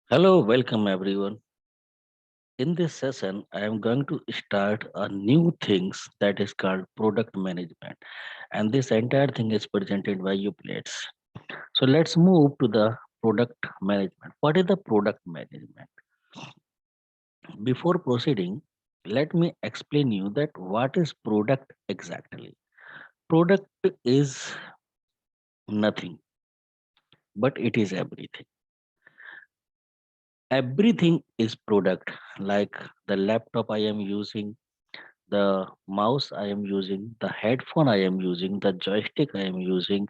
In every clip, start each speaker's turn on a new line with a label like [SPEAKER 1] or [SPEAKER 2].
[SPEAKER 1] Hello, welcome everyone. In this session, I am going to start a new things that is called product management. And this entire thing is presented by Uplatz. So let's move to the product management. What is the product management? Before proceeding, let me explain you that what is product exactly. Product is nothing, but it is everything. Everything is product, like the laptop I am using, the mouse I am using, the headphone I am using, the joystick I am using,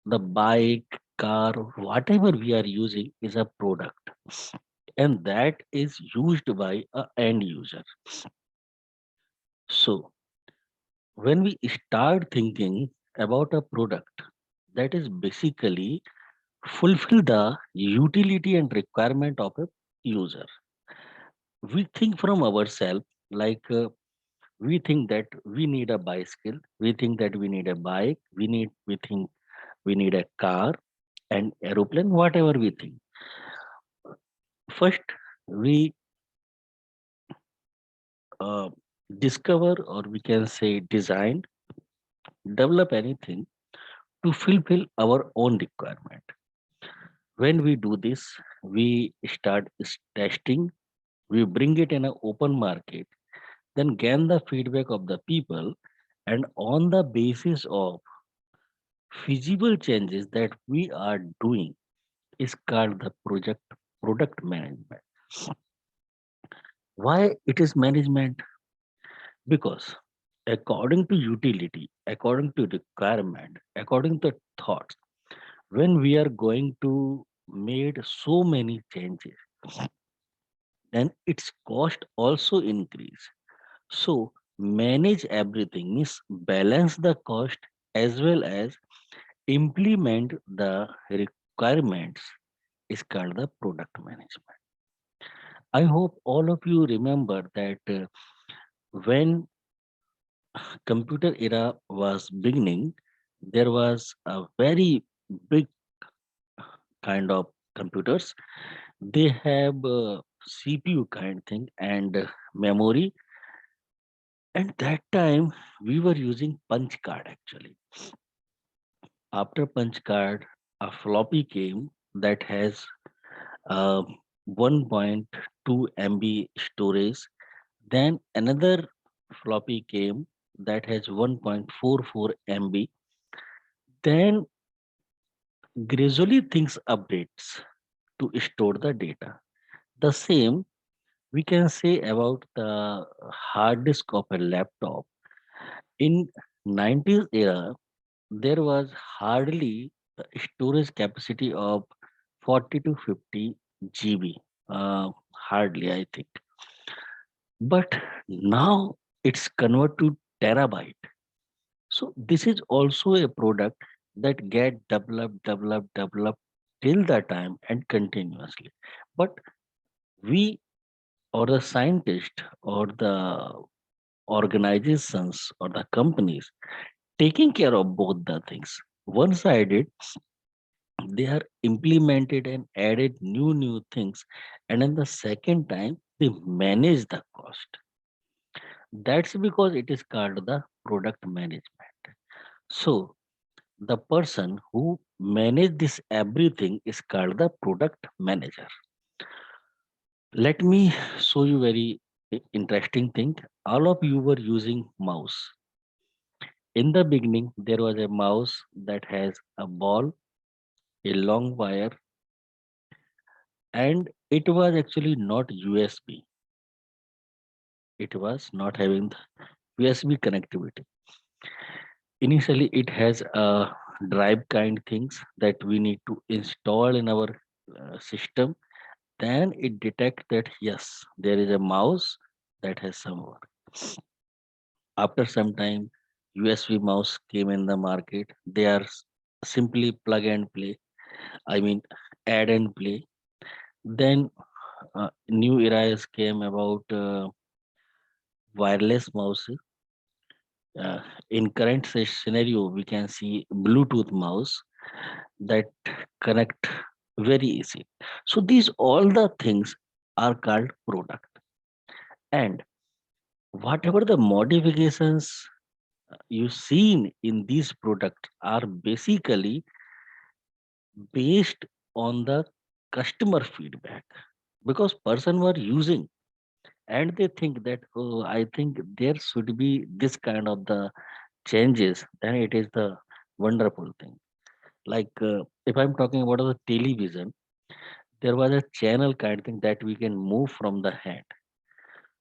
[SPEAKER 1] the bike, car, whatever we are using is a product. And that is used by a end user. So when we start thinking about a product, that is basically fulfill the utility and requirement of a user. We think from ourselves like we think that we need a bicycle, we think that we need a bike, we think we need a car and aeroplane, whatever we think. First we uh, discover, or we can say design, develop anything to fulfill our own requirement. When we do this, we start testing, we bring it in an open market, then gain the feedback of the people, and on the basis of feasible changes that we are doing is called the project product management. Why it is management? Because according to utility, according to requirement, according to thoughts, when we are going to made so many changes, then its cost also increase. So manage everything means balance the cost as well as implement the requirements is called the product management. I hope all of you remember that when computer era was beginning, there was a very big kind of computers. They have CPU kind thing and memory. And that time we were using punch card actually. After punch card, a floppy came that has uh, 1.2 MB storage. Then another floppy came that has 1.44 MB. Then gradually things updates to store the data. The same we can say about the hard disk of a laptop. In 90s era, there was hardly a storage capacity of 40 to 50 GB. Hardly, I think. But now it's converted to terabyte. So this is also a product that get developed till the time and continuously. But we, or the scientist or the organizations or the companies, taking care of both the things. One sided, they are implemented and added new things, and in the second time they manage the cost. That's because it is called the product management. So the person who manage this everything is called the product manager. Let me show you very interesting thing. All of you were using mouse. In the beginning there was a mouse that has a ball, a long wire, and it was actually not USB. It was not having the USB connectivity. Initially, it has a drive kind things that we need to install in our system. Then it detect that yes, there is a mouse that has some work. After some time, USB mouse came in the market. They are simply plug and play. I mean, add and play. Then new eras came about wireless mouse. In current scenario, we can see Bluetooth mouse that connect. very easy. So these all the things are called product. And whatever the modifications you seen in these products are basically based on the customer feedback, because person were using and they think that, oh, I think there should be this kind of the changes, then it is the wonderful thing. Like if I'm talking about the television, there was a channel kind thing that we can move from the hand.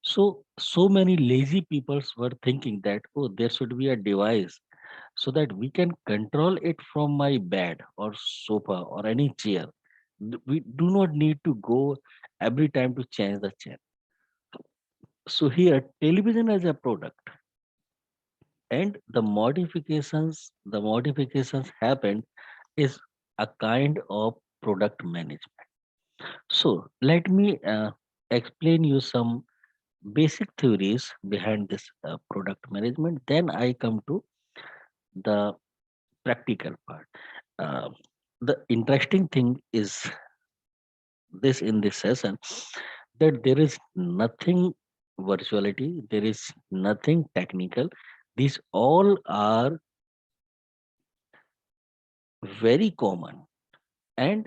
[SPEAKER 1] So many lazy peoples were thinking that, oh, there should be a device so that we can control it from my bed or sofa or any chair. We do not need to go every time to change the chair. So here, television as a product, and the modifications happened is a kind of product management. So let me explain you some basic theories behind this product management. Then I come to the practical part. Uh, the interesting thing is this in this session, that there is nothing virtuality, there is nothing technical. These all are very common, and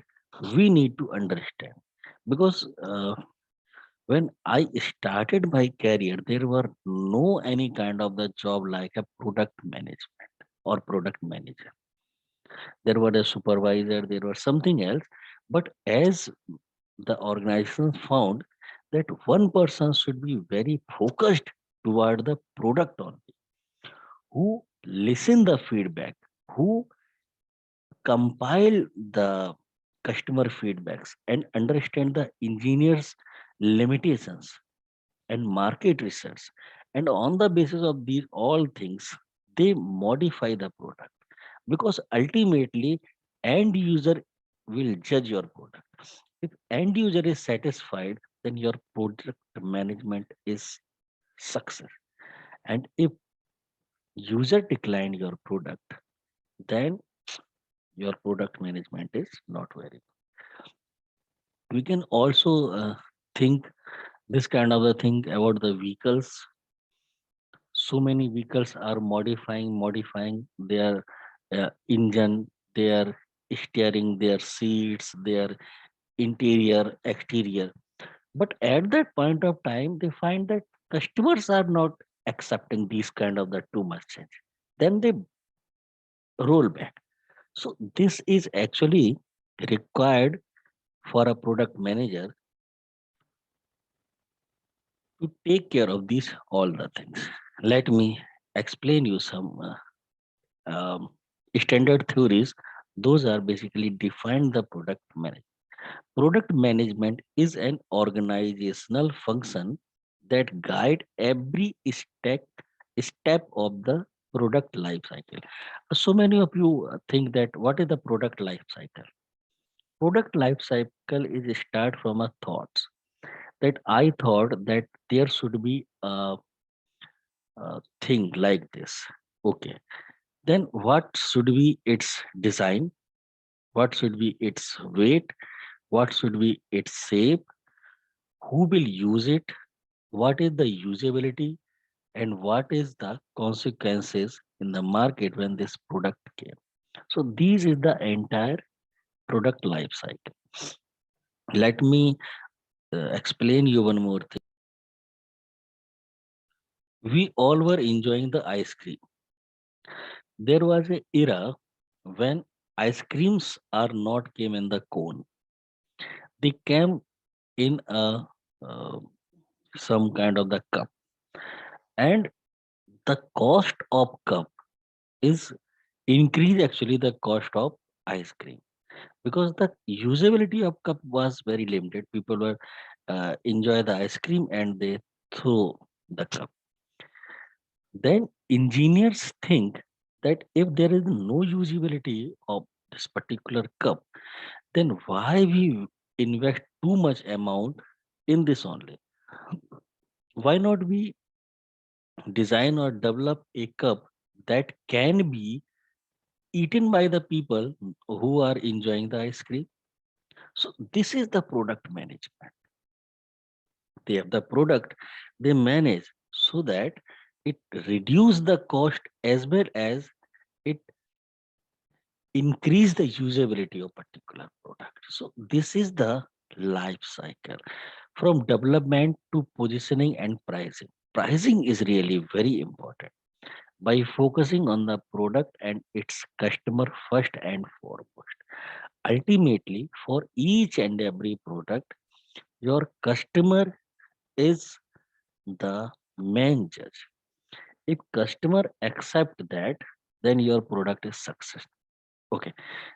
[SPEAKER 1] we need to understand, because when I started my career, there were no any kind of the job like a product management or product manager. There was a supervisor, there was something else. But as the organization found that one person should be very focused toward the product only, who listen the feedback, who compile the customer feedbacks and understand the engineers limitations and market research, and on the basis of these all things they modify the product, because ultimately end user will judge your product. If end user is satisfied, then your product management is success. And if user decline your product, then your product management is not very. We can also think this kind of a thing about the vehicles. So many vehicles are modifying their engine, their steering, their seats, their interior, exterior. But at that point of time, they find that customers are not accepting these kind of the too much change. Then they roll back. So this is actually required for a product manager to take care of these all the things. Let me explain you some standard theories. Those are basically define the product management. Product management is an organizational function that guide every step of the product life cycle. So many of you think that what is the product life cycle? Product life cycle is start from a thoughts, that I thought that there should be a thing like this. Okay, then what should be its design? What should be its weight? What should be its shape? Who will use it? What is the usability? And what is the consequences in the market when this product came? So this is the entire product life cycle. Let me explain you one more thing. We all were enjoying the ice cream. There was a era when ice creams are not came in the cone. They came in a uh, some kind of the cup, and the cost of cup is increase actually the cost of ice cream, because the usability of cup was very limited. People were enjoy the ice cream and they throw the cup. Then engineers think that if there is no usability of this particular cup, then why we invest too much amount in this only? Why not we design or develop a cup that can be eaten by the people who are enjoying the ice cream? So this is the product management. They have the product they manage so that it reduce the cost as well as it increase the usability of particular product. So this is the life cycle from development to positioning and pricing. Pricing is really very important by focusing on the product and its customer first and foremost. Ultimately, for each and every product, your customer is the main judge. If customer accept that, then your product is success. Okay.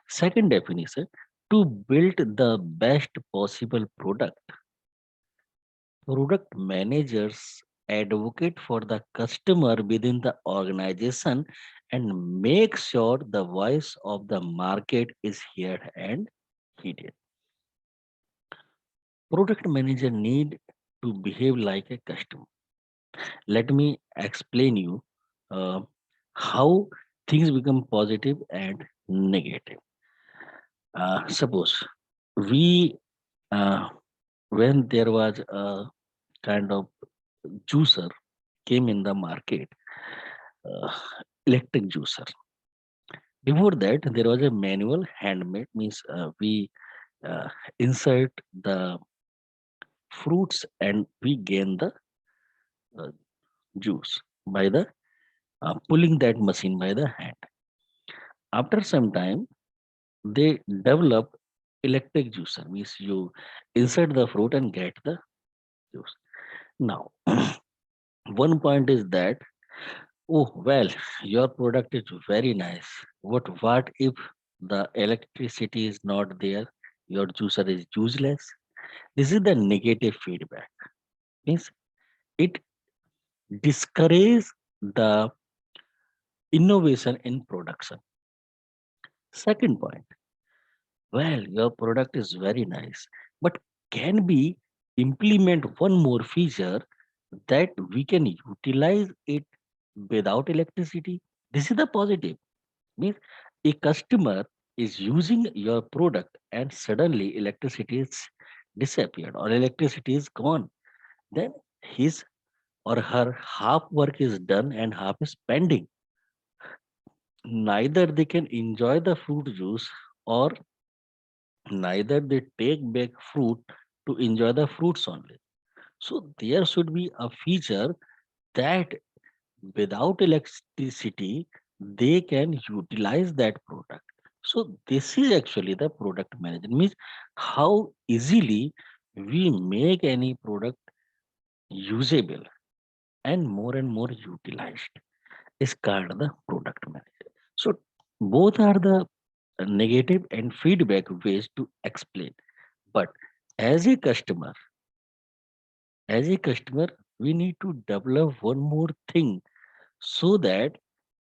[SPEAKER 1] Second definition, to build the best possible product, product managers advocate for the customer within the organization and make sure the voice of the market is heard and heeded. Product manager need to behave like a customer. Let me explain you uh, how things become positive and negative. Suppose we when there was a kind of juicer came in the market, uh, electric juicer. Before that, there was a manual handmade, means we uh, insert the fruits and we gain the uh, juice by the pulling that machine by the hand. After some time, they develop electric juicer, means you insert the fruit and get the juice. Now, one point is that, oh, well, your product is very nice. What if the electricity is not there? Your juicer is useless. This is the negative feedback. Means it discourages the innovation in production. Second point, well, your product is very nice, but can we implement one more feature that we can utilize it without electricity? This is the positive. Means a customer is using your product and suddenly electricity is disappeared or electricity is gone, then his or her half work is done and half is pending. Neither they can enjoy the fruit juice or neither they take back fruit to enjoy the fruits only. So there should be a feature that without electricity they can utilize that product. So this is actually the product management, means how easily we make any product usable and more utilized is called the product manager. So both are the negative and feedback ways to explain. But as a customer, as a customer, we need to develop one more thing so that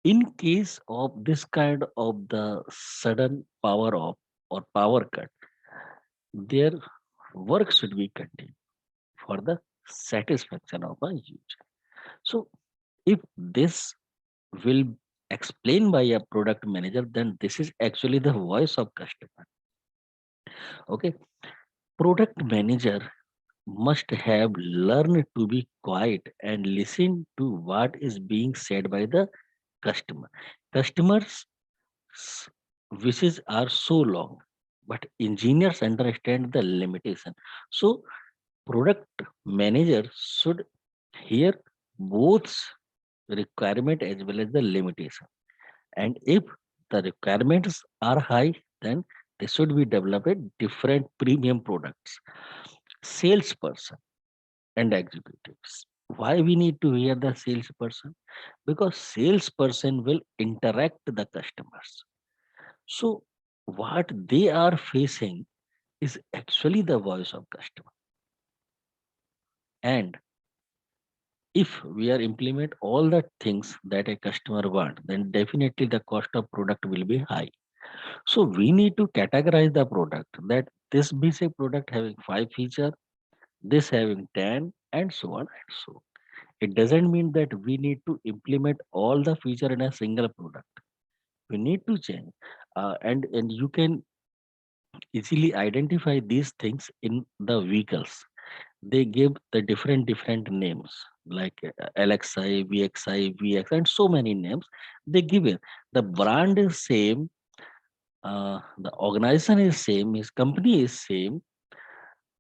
[SPEAKER 1] in case of this kind of the sudden power off or power cut, their work should be continued for the satisfaction of a user. So if this will explain by a product manager, then this is actually the voice of customer. Okay, product manager must have learned to be quiet and listen to what is being said by the customer. Customers' wishes are so long, but engineers understand the limitation. So product manager should hear both requirement as well as the limitation. And if the requirements are high, then they should be developed different premium products. Salesperson and executives. Why we need to hear the salesperson? Because salesperson will interact the customers. So what they are facing is actually the voice of customer. And if we are implement all the things that a customer want, then definitely the cost of product will be high. So we need to categorize the product that this basic product having 5 feature, this having 10, and so on and so on. It doesn't mean that we need to implement all the feature in a single product. We need to change, and you can easily identify these things in the vehicles. They give the different names like LXI, VXI, VX, and so many names they give it. The brand is same, the organization is same, his company is same,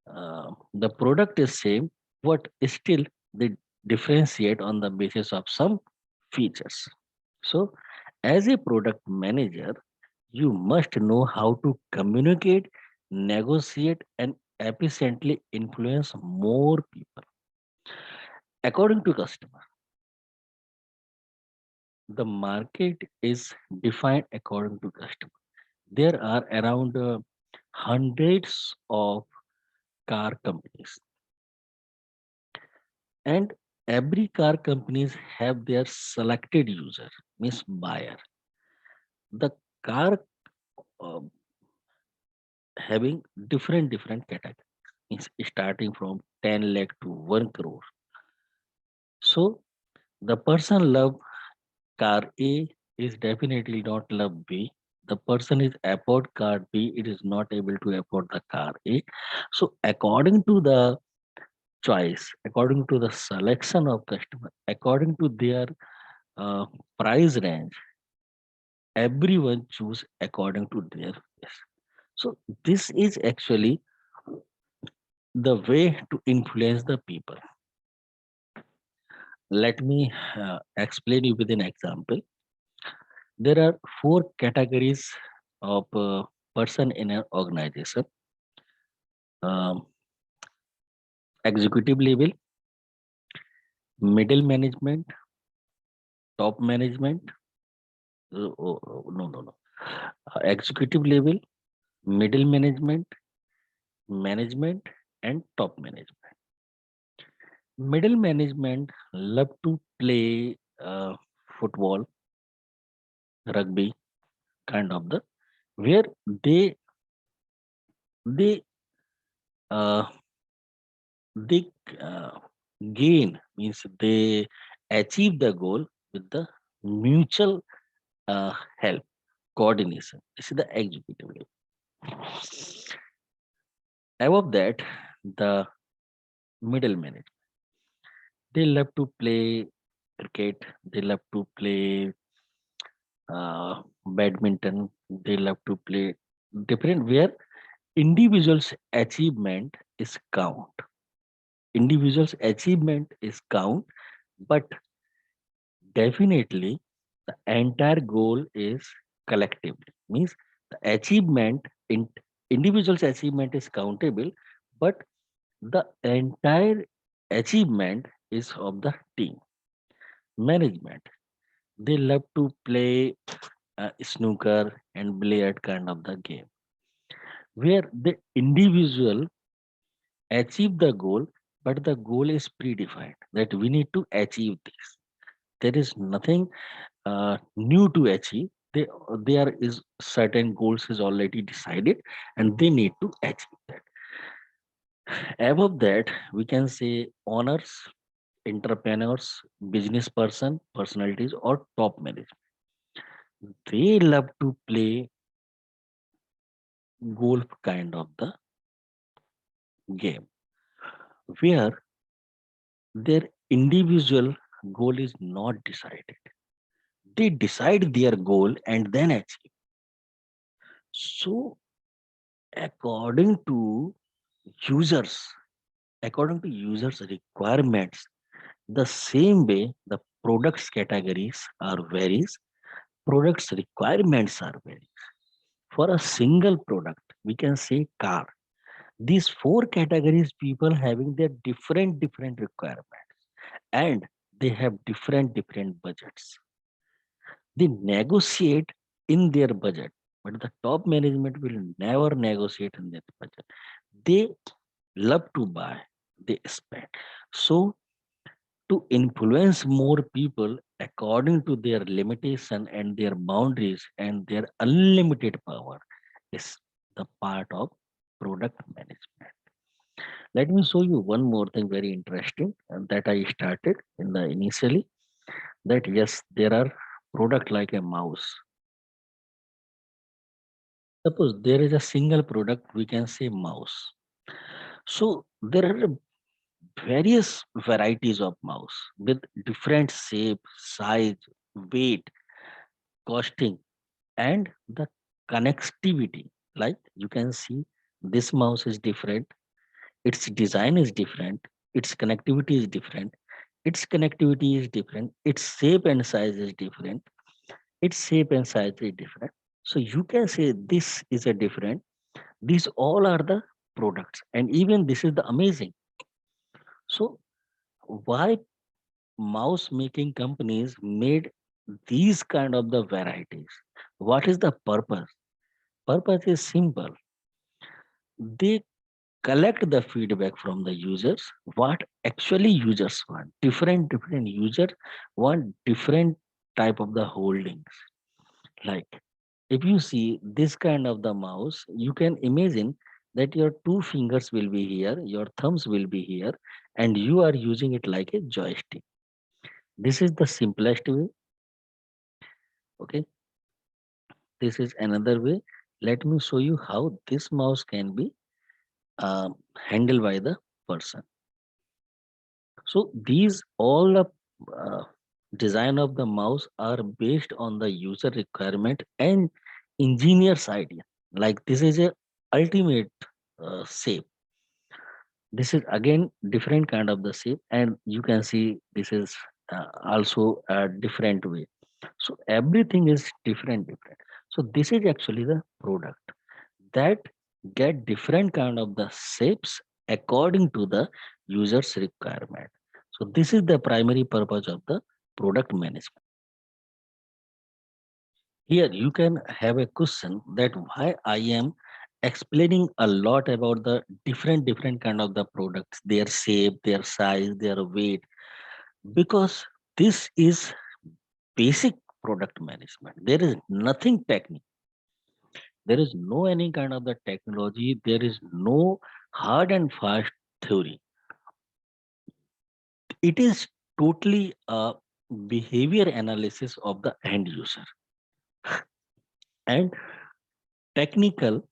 [SPEAKER 1] the product is same, but still they differentiate on the basis of some features. So, as a product manager, you must know how to communicate, negotiate, and efficiently influence more people. According to customer, the market is defined according to customer. There are around hundreds of car companies, and every car companies have their selected user, means buyer. The car uh, having different categories, means starting from 10 lakh to 1 crore. So the person love car A is definitely not love B. The person is afford car B, it is not able to afford the car A. So according to the choice, according to the selection of customer, according to their uh, price range, everyone choose according to their yes. So this is actually the way to influence the people. Let me explain you with an example. There are four categories of person in an organization: um, executive level, middle management, top management. No. Executive level, middle management, management, and top management. Middle management love to play football, rugby, kind of the where they uh, they gain, means they achieve the goal with the mutual help, coordination. This is the executive level. Above that, the middle management, they love to play cricket, they love to play badminton, they love to play different where individuals achievement is count, individuals achievement is count, but definitely the entire goal is collectively, means the achievement in individual's achievement is countable, but the entire achievement is of the team. Management, they love to play snooker and billiard kind of the game where the individual achieve the goal, but the goal is predefined that we need to achieve this. There is nothing new to achieve. There is certain goals is already decided and they need to achieve that. Above that, we can say owners, entrepreneurs, business person, personalities, or top management. They love to play golf kind of the game where their individual goal is not decided. They decide their goal and then achieve. So, according to users, according to users' requirements, the same way the products categories are varies, products requirements are varies. For a single product, we can say car. These four categories, people having their different requirements, and they have different budgets. They negotiate in their budget, but the top management will never negotiate in their budget. They love to buy, they spend. So to influence more people according to their limitation and their boundaries and their unlimited power is the part of product management. Let me show you one more thing very interesting and that I started in the initially, that yes, there are product like a mouse. Suppose there is a single product, we can say mouse. So there are various varieties of mouse with different shape, size, weight, costing, and the connectivity. Like you can see, this mouse is different, its design is different, its connectivity is different, its connectivity is different, its shape and size is different, its shape and size is different. So you can say this is a different. These all are the products, and even this is the amazing. So why mouse making companies made these kind of the varieties? What is the purpose? Purpose is simple. They collect the feedback from the users, what actually users want. Different users want different type of the holdings. Like if you see this kind of the mouse, you can imagine that your two fingers will be here, your thumbs will be here, and you are using it like a joystick. This is the simplest way. Okay, this is another way. Let me show you how this mouse can be handled by the person. So these all the uh, design of the mouse are based on the user requirement and engineer's idea. Like this is a ultimate shape. This is again different kind of the shape, and you can see this is also a different way. So everything is different. So this is actually the product that get different kind of the shapes according to the user's requirement. So this is the primary purpose of the product management. Here you can have a question that why I am explaining a lot about the different kind of the products, their shape, their size, their weight, because this is basic product management. There is nothing technical. There is no any kind of the technology. There is no hard and fast theory. It is totally a behavior analysis of the end user and technical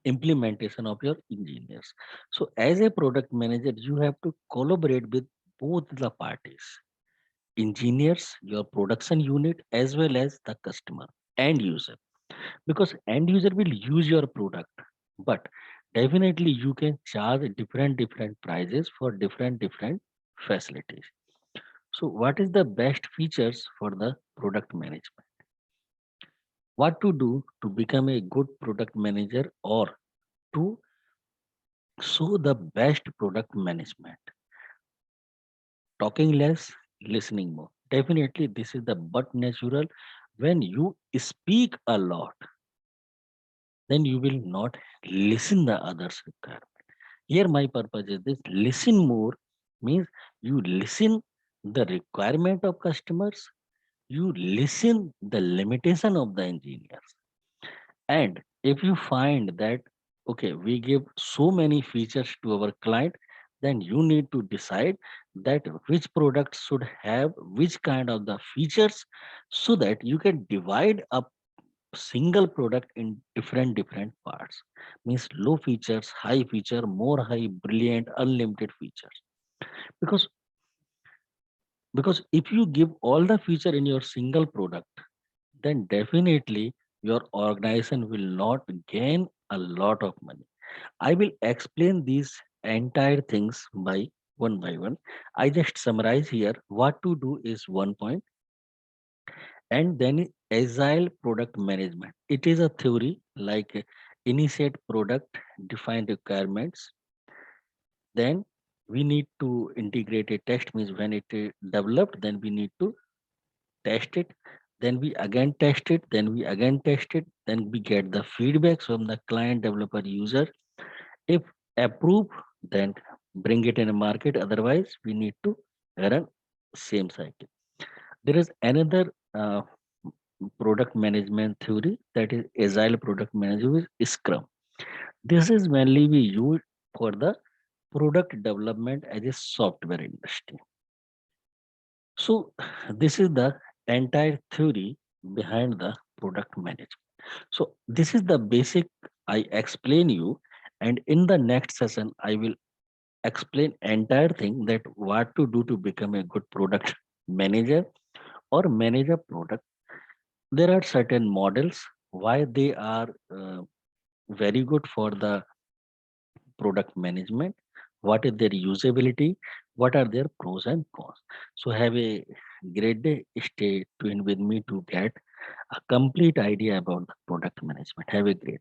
[SPEAKER 1] implementation of your engineers. So as a product manager, you have to collaborate with both the parties, engineers, your production unit, as well as the customer, end user, because end user will use your product, but definitely you can charge different prices for different facilities. So what is the best features for the product management? What to do to become a good product manager or to show the best product management? Talking less, listening more. Definitely this is the but natural. When you speak a lot, then you will not listen the others requirement. Here my purpose is this: listen more means you listen the requirement of customers, you listen the limitation of the engineers. And if you find that okay, we give so many features to our client, then you need to decide that which product should have which kind of the features, so that you can divide a single product in different parts. Means low features, high feature, more high, brilliant, unlimited features. Because if you give all the feature in your single product, then definitely your organization will not gain a lot of money. I will explain these entire things by one. I just summarize here. What to do is one point, and then agile product management. It is a theory like initiate product, define requirements. Then we need to integrate a test, means when it is developed, then we need to test it, then we again test it, then we again test it, then we get the feedbacks from the client, developer, user. If approved, then bring it in a market, otherwise we need to run same cycle. There is another product management theory, that is agile product management is scrum. This is mainly we use for the product development as a software industry. So this is the entire theory behind the product management. So this is the basic I explain you, and in the next session I will explain entire thing that what to do to become a good product manager or manage a product. There are certain models why they are very good for the product management, what is their usability, what are their pros and cons. So have a great day. Stay tuned with me to get a complete idea about the product management. Have a great day.